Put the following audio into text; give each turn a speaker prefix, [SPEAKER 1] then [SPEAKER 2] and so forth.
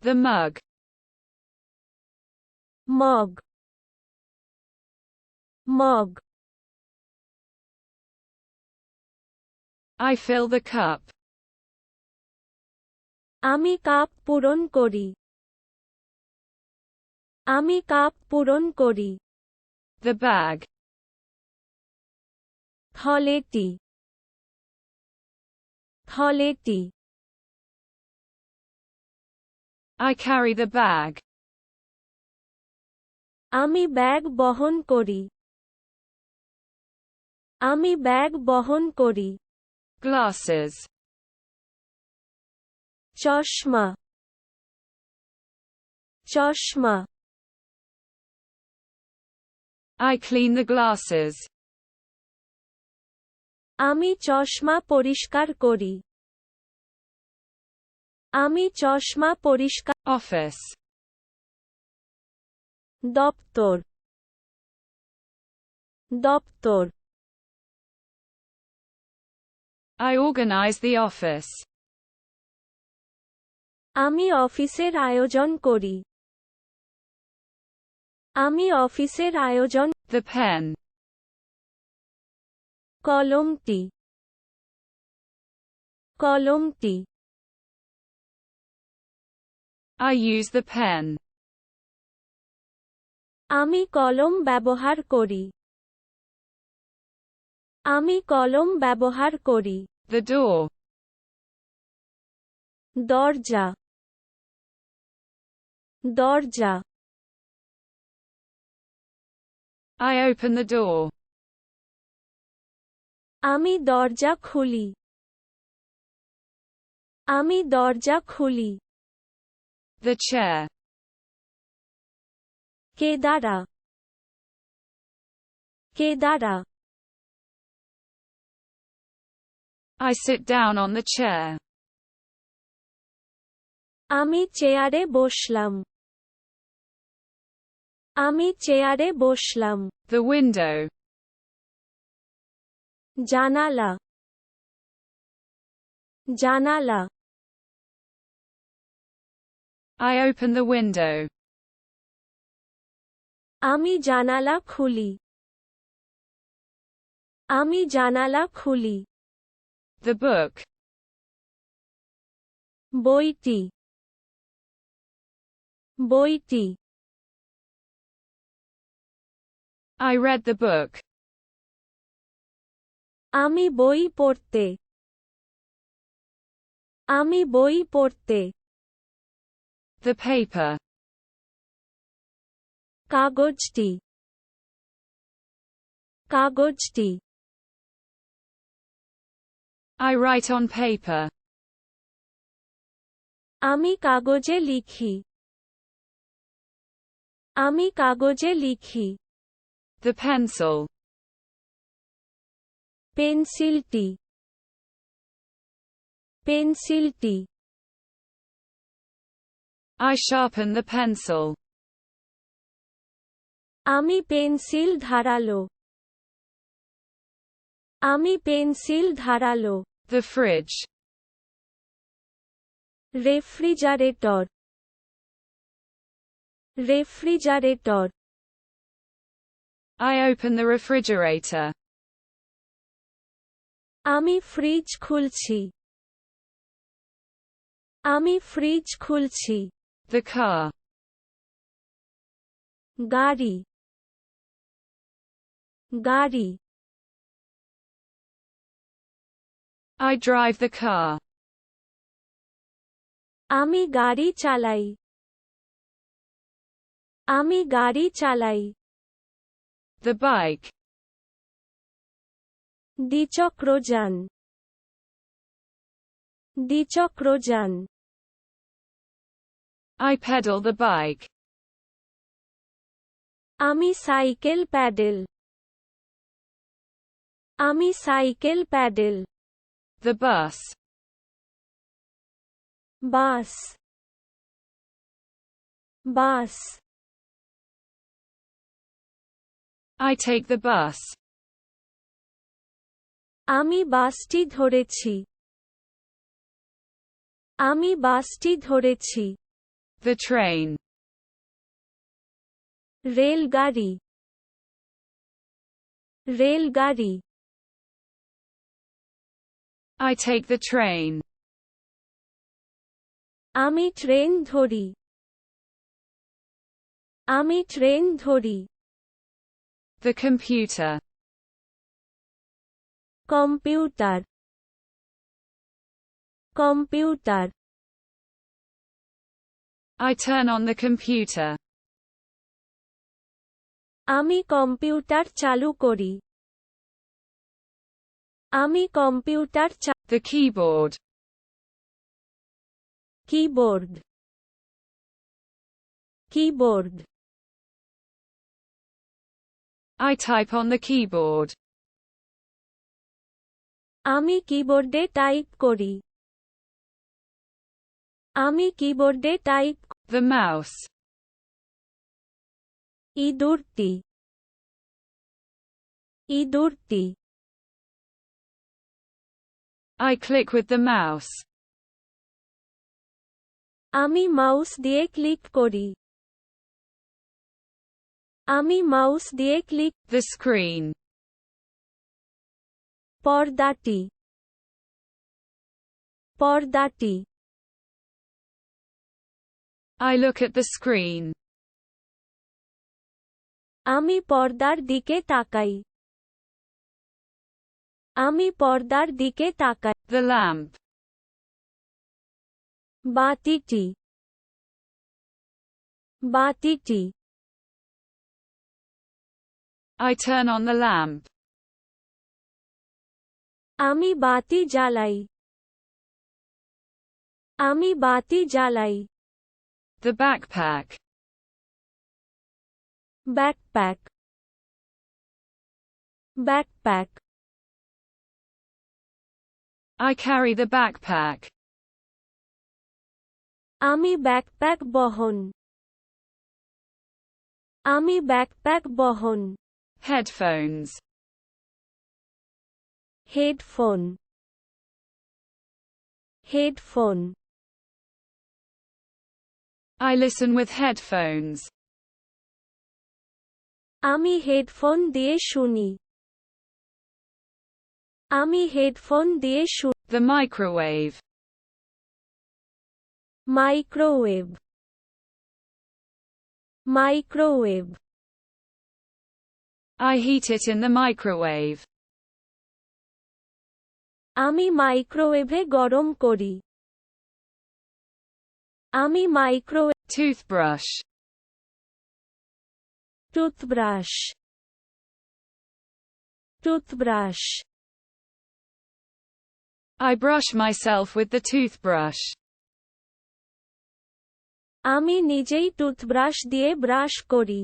[SPEAKER 1] The mug.
[SPEAKER 2] mug, mug.
[SPEAKER 1] I fill the cup.
[SPEAKER 2] আমি cup পূরণ করি। আমি কাপ পূরণ করি।
[SPEAKER 1] The bag.
[SPEAKER 2] থলেটি, থলেটি।
[SPEAKER 1] I carry the bag.
[SPEAKER 2] আমি ব্যাগ বহন করি। আমি ব্যাগ বহন করি।
[SPEAKER 1] Glasses.
[SPEAKER 2] চশমা, চশমা।
[SPEAKER 1] I clean the glasses.
[SPEAKER 2] আমি চশমা পরিষ্কার করি। আমি চশমা পরিষ্কার।
[SPEAKER 1] Office.
[SPEAKER 2] দপ্তর, দপ্তর।
[SPEAKER 1] I organize the office.
[SPEAKER 2] আমি অফিসের আয়োজন করি। আমি অফিসের আয়োজন।
[SPEAKER 1] The pen.
[SPEAKER 2] কলমটি, কলমটি।
[SPEAKER 1] I use the pen.
[SPEAKER 2] আমি কলম ব্যবহার করি। আমি কলম ব্যবহার করি।
[SPEAKER 1] The door.
[SPEAKER 2] দরজা, দরজা।
[SPEAKER 1] I open the door.
[SPEAKER 2] আমি দরজা খুলি। আমি দরজা খুলি।
[SPEAKER 1] The chair.
[SPEAKER 2] কে দ্বারা, কে দ্বারা।
[SPEAKER 1] I sit down on the chair.
[SPEAKER 2] আমি চেয়ারে বসলাম। আমি চেয়ারে বসলাম।
[SPEAKER 1] The window.
[SPEAKER 2] জানালা, জানালা।
[SPEAKER 1] I open the window.
[SPEAKER 2] আমি জানালা খুলি। আমি জানালা খুলি।
[SPEAKER 1] The book.
[SPEAKER 2] বইটি, বইটি।
[SPEAKER 1] I read the book.
[SPEAKER 2] আমি বই পড়তে। আমি বই পড়তে।
[SPEAKER 1] The paper.
[SPEAKER 2] কাগজটি, কাগজটি।
[SPEAKER 1] I write on paper.
[SPEAKER 2] আমি কাগজে লিখি। আমি কাগজে লিখি।
[SPEAKER 1] The pencil.
[SPEAKER 2] পেন্সিলটি, পেন্সিলটি।
[SPEAKER 1] I sharpen the pencil.
[SPEAKER 2] আমি পেন্সিল ধারালো। আমি পেন্সিল ধারালো।
[SPEAKER 1] The fridge.
[SPEAKER 2] Refrigerator, refrigerator.
[SPEAKER 1] I open the refrigerator.
[SPEAKER 2] আমি ফ্রিজ খুলছি। আমি ফ্রিজ খুলছি।
[SPEAKER 1] The car.
[SPEAKER 2] গাড়ি, গাড়ি।
[SPEAKER 1] I drive the car.
[SPEAKER 2] আমি গাড়ি চালাই। আমি গাড়ি চালাই।
[SPEAKER 1] The bike.
[SPEAKER 2] দ্বিচক্রযান, দ্বিচক্রযান।
[SPEAKER 1] I pedal the bike.
[SPEAKER 2] আমি সাইকেল প্যাডেল। আমি cycle pedal.
[SPEAKER 1] The bus.
[SPEAKER 2] Bus, bus.
[SPEAKER 1] I take the bus.
[SPEAKER 2] আমি বাসটি ধরেছি। আমি বাসটি ধরেছি।
[SPEAKER 1] The train.
[SPEAKER 2] রেলগাড়ি রেলগাড়ি
[SPEAKER 1] I take the train.
[SPEAKER 2] আমি ট্রেন ধরি আমি ট্রেন ধরি
[SPEAKER 1] The computer.
[SPEAKER 2] Computer computer
[SPEAKER 1] I turn on the computer.
[SPEAKER 2] আমি কম্পিউটার চালু করি আমি computer
[SPEAKER 1] The keyboard.
[SPEAKER 2] Keyboard keyboard
[SPEAKER 1] I type on the keyboard.
[SPEAKER 2] আমি কিবোর্ডে টাইপ করি আমি কিবোর্ডে টাইপ
[SPEAKER 1] The mouse.
[SPEAKER 2] ইঁদুরটি ইঁদুরটি
[SPEAKER 1] I click with the mouse.
[SPEAKER 2] আমি মাউস দিয়ে ক্লিক করি আমি মাউস দিয়ে ক্লিক
[SPEAKER 1] The screen.
[SPEAKER 2] পর্দাটি পর্দাটি
[SPEAKER 1] I look at the screen.
[SPEAKER 2] আমি পর্দার দিকে তাকাই আমি পর্দার দিকে তাকাই
[SPEAKER 1] The lamp.
[SPEAKER 2] বাতিটি বাতিটি
[SPEAKER 1] I turn on the lamp.
[SPEAKER 2] আমি বাতি জ্বালাই আমি বাতি জ্বালাই
[SPEAKER 1] The backpack.
[SPEAKER 2] Backpack backpack
[SPEAKER 1] I carry the backpack.
[SPEAKER 2] আমি ব্যাকপ্যাক বহন আমি ব্যাকপ্যাক বহন
[SPEAKER 1] Headphones.
[SPEAKER 2] Headphone headphone
[SPEAKER 1] I listen with headphones.
[SPEAKER 2] আমি হেডফোন দিয়ে শুনি আমি হেডফোন দিয়ে শুনি
[SPEAKER 1] The microwave.
[SPEAKER 2] Microwave microwave
[SPEAKER 1] I heat it in the microwave.
[SPEAKER 2] আমি মাইক্রোওয়েভে গরম করি আমি microwave
[SPEAKER 1] Toothbrush.
[SPEAKER 2] Toothbrush toothbrush
[SPEAKER 1] I brush myself with the toothbrush.
[SPEAKER 2] আমি নিজেই টুথব্রাশ দিয়ে ব্রাশ করি